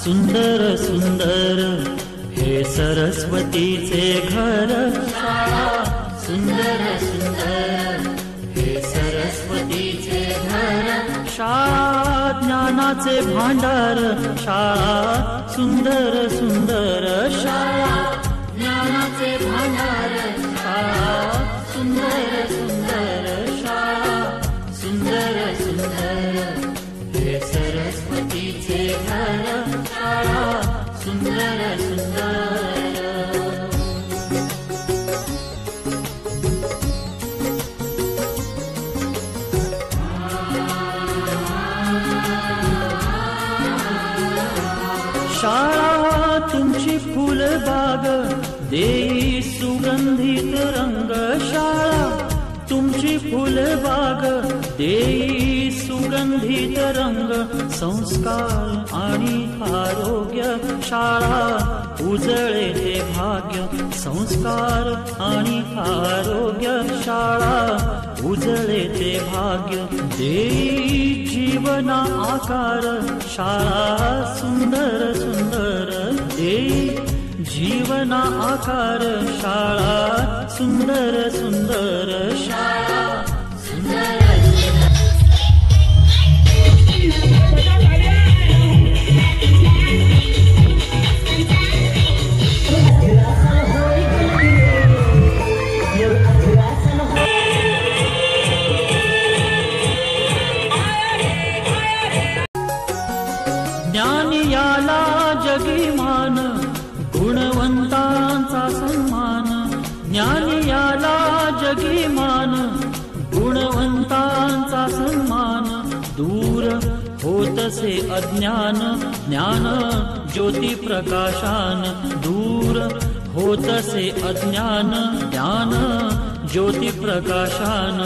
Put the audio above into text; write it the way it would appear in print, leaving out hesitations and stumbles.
सुंदर सुंदर हे सरस्वतीचे घर शाळा, सुंदर सुंदर हे सरस्वतीचे घर शाळा, ज्ञानाचे भांडार शाळा, सुंदर सुंदर शाळा, ज्ञानाचे भांडार शाळा, सुंदर सुंदर शाळा, सुंदर सुंदर हे सरस्वतीचे घर शाळा, सुंदर सुंदर। शाळा तुमची फुलबाग देई सुगंधित रंग शाळा, तुमची फुलबाग देई सुगंधित रंग संस्कार आणि आरोग्य शाळा, उजळे ते भाग्य संस्कार आणि आरोग्य शाळा, उजळे ते भाग्य देई जीवना आकार शाळा, सुंदर सुंदर देई जीवना आकार शाळा, सुंदर सुंदर शाळा, सुंदर ज्ञान याला जगी मान, गुणवंतांचा सन्मान, ज्ञान याला जगी मान, गुणवंतांचा सन्मान, दूर होतसे अज्ञान ज्ञान ज्योती प्रकाशान, दूर होतसे अज्ञान ज्ञान ज्योती प्रकाशान।